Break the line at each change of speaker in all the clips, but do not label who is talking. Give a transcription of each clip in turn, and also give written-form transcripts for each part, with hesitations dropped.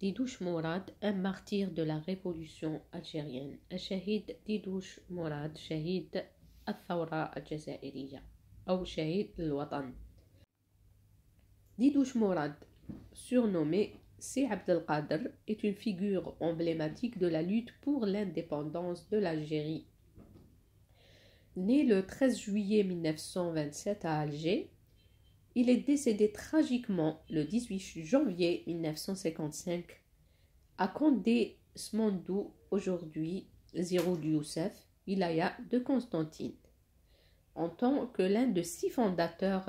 ديدوش مراد un martyr de la révolution algérienne. الشهيد ديدوش مراد شهيد الثورة الجزائرية أو شهيد الوطن. Didouche Morad, surnommé C. Abdelkader, est une figure emblématique de la lutte pour l'indépendance de l'Algérie. Né le 13 juillet 1927 à Alger, il est décédé tragiquement le 18 janvier 1955 à Condé Smandou, aujourd'hui Zéroud Youssef, wilaya de Constantine. En tant que l'un de 6 fondateurs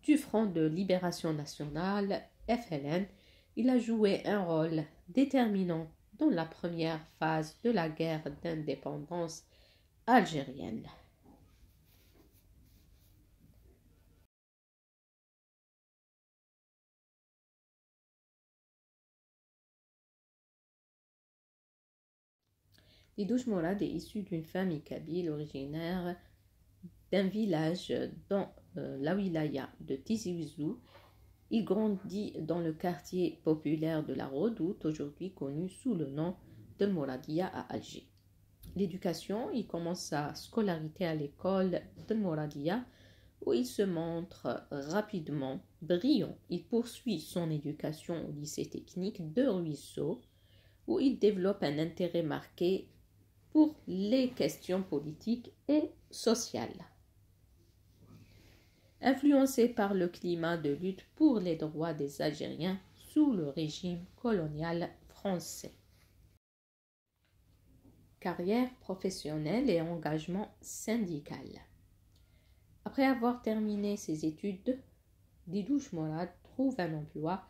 du Front de Libération Nationale, FLN, il a joué un rôle déterminant dans la première phase de la guerre d'indépendance algérienne. Didouche Morad est issu d'une famille kabyle originaire d'un village dans la wilaya de Tizi Ouzou. Il grandit dans le quartier populaire de la Redoute, aujourd'hui connu sous le nom de Moradia à Alger. L'éducation, il commence sa scolarité à l'école de Moradia, où il se montre rapidement brillant. Il poursuit son éducation au lycée technique de Ruisseau, où il développe un intérêt marqué pour les questions politiques et sociales. Influencé par le climat de lutte pour les droits des Algériens sous le régime colonial français. Carrière professionnelle et engagement syndical. Après avoir terminé ses études, Didouche Morad trouve un emploi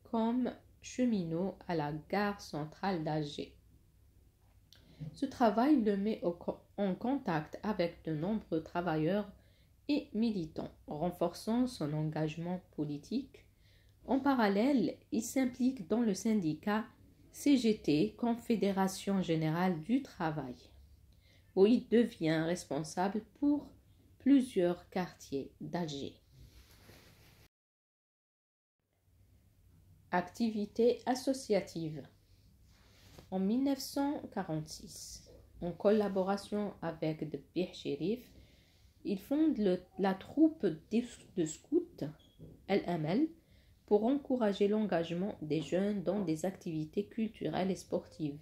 comme cheminot à la gare centrale d'Alger. Ce travail le met en contact avec de nombreux travailleurs et militants, renforçant son engagement politique. En parallèle, il s'implique dans le syndicat CGT, Confédération Générale du Travail, où il devient responsable pour plusieurs quartiers d'Alger. Activités associatives. En 1946, en collaboration avec Debih Chérif, il fonde la troupe de scouts LML pour encourager l'engagement des jeunes dans des activités culturelles et sportives.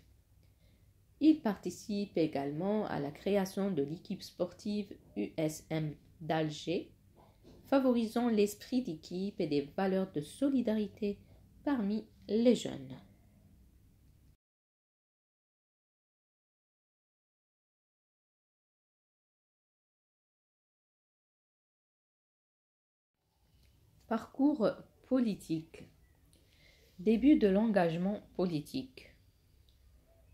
Il participe également à la création de l'équipe sportive USM d'Alger, favorisant l'esprit d'équipe et des valeurs de solidarité parmi les jeunes. Parcours politique. Début de l'engagement politique.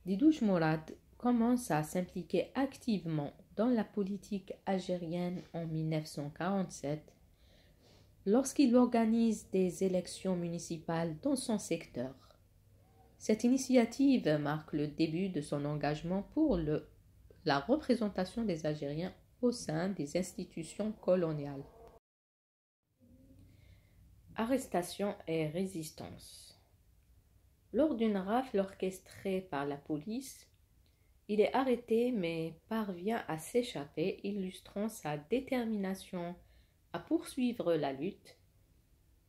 Didouche Morad commence à s'impliquer activement dans la politique algérienne en 1947 lorsqu'il organise des élections municipales dans son secteur. Cette initiative marque le début de son engagement pour la représentation des Algériens au sein des institutions coloniales. Arrestation et résistance. Lors d'une rafle orchestrée par la police, il est arrêté mais parvient à s'échapper, illustrant sa détermination à poursuivre la lutte.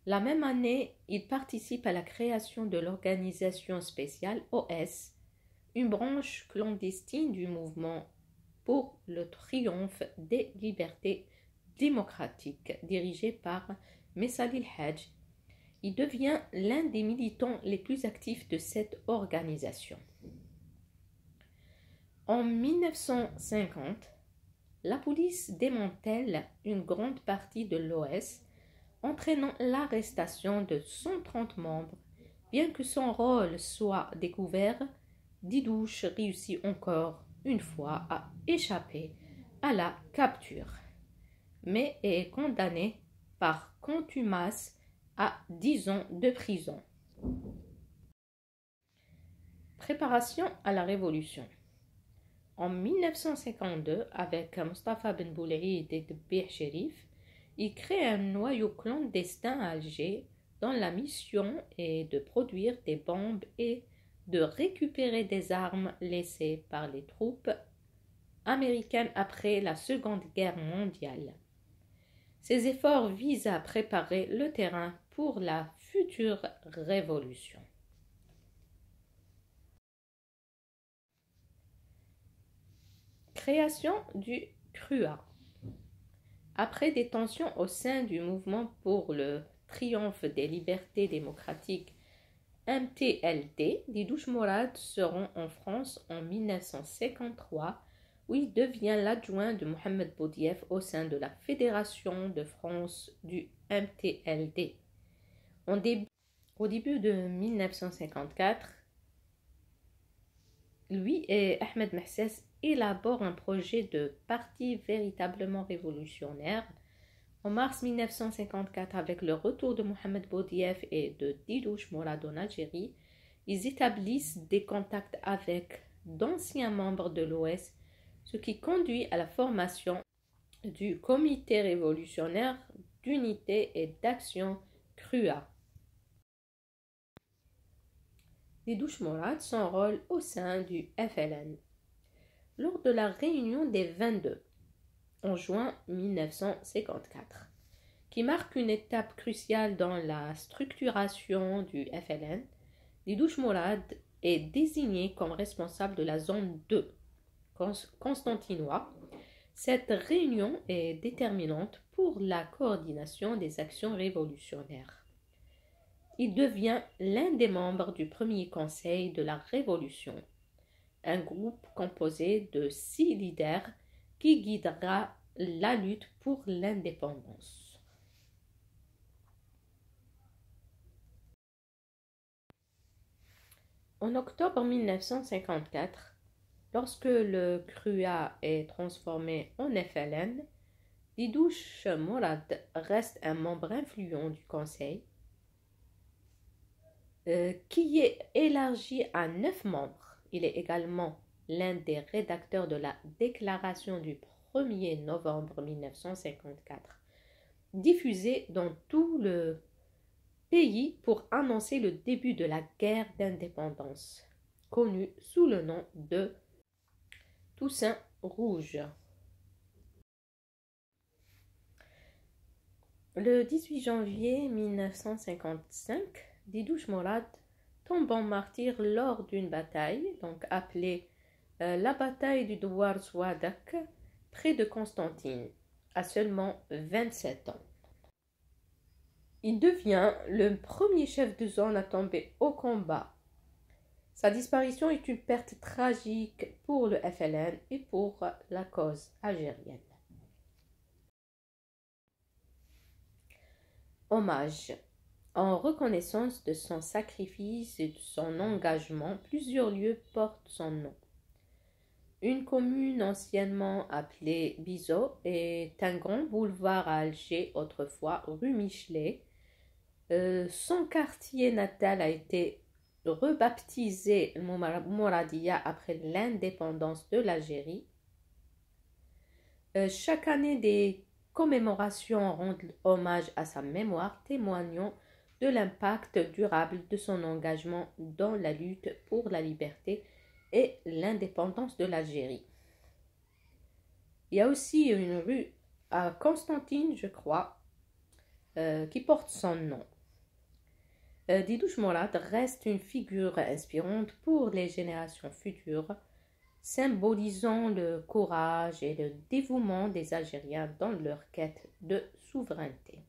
La même année, il participe à la création de l'organisation spéciale OS, une branche clandestine du mouvement pour le triomphe des libertés démocratiques, dirigé par Messalil Hadj. Il devient l'un des militants les plus actifs de cette organisation. En 1950, la police démantèle une grande partie de l'OS, entraînant l'arrestation de 130 membres. Bien que son rôle soit découvert, Didouche réussit encore une fois à échapper à la capture, mais est condamné par contumace à 10 ans de prison. Préparation à la Révolution. En 1952, avec Mostafa Ben Boulaïd et Debih Chérif, il crée un noyau clandestin à Alger dont la mission est de produire des bombes et de récupérer des armes laissées par les troupes américaines après la Seconde Guerre mondiale. Ces efforts visent à préparer le terrain pour la future révolution. Création du CRUA. Après des tensions au sein du mouvement pour le triomphe des libertés démocratiques MTLD, Didouche Morad se rend en France en 1953 où il devient l'adjoint de Mohamed Boudiaf au sein de la Fédération de France du MTLD. Au début de 1954, lui et Ahmed Mahsès élaborent un projet de parti véritablement révolutionnaire. En mars 1954, avec le retour de Mohamed Boudiaf et de Didouche Morad en Algérie, ils établissent des contacts avec d'anciens membres de l'OS, ce qui conduit à la formation du Comité révolutionnaire d'unité et d'action CRUA. Didouche Morad son rôle au sein du FLN. Lors de la réunion des 22, en juin 1954, qui marque une étape cruciale dans la structuration du FLN, Didouche Morad est désigné comme responsable de la zone 2, constantinois. Cette réunion est déterminante pour la coordination des actions révolutionnaires. Il devient l'un des membres du premier conseil de la Révolution, un groupe composé de 6 leaders qui guidera la lutte pour l'indépendance. En octobre 1954, lorsque le CRUA est transformé en FLN, Didouche Morad reste un membre influent du Conseil, qui est élargi à 9 membres. Il est également l'un des rédacteurs de la Déclaration du 1er novembre 1954, diffusée dans tout le pays pour annoncer le début de la guerre d'indépendance, connue sous le nom de Toussaint Rouge. Le 18 janvier 1955, Didouche Morad tombe en martyr lors d'une bataille, appelée la bataille du Douar Zouadak, près de Constantine, à seulement 27 ans. Il devient le premier chef de zone à tomber au combat. Sa disparition est une perte tragique pour le FLN et pour la cause algérienne. Hommage. En reconnaissance de son sacrifice et de son engagement, plusieurs lieux portent son nom. Une commune anciennement appelée Bizot est un grand boulevard à Alger, autrefois rue Michelet. Son quartier natal a été rebaptisé Mouradia après l'indépendance de l'Algérie. Chaque année, des commémorations rendent hommage à sa mémoire, témoignant de l'impact durable de son engagement dans la lutte pour la liberté et l'indépendance de l'Algérie. Il y a aussi une rue à Constantine, je crois, qui porte son nom. Didouche Morad reste une figure inspirante pour les générations futures, symbolisant le courage et le dévouement des Algériens dans leur quête de souveraineté.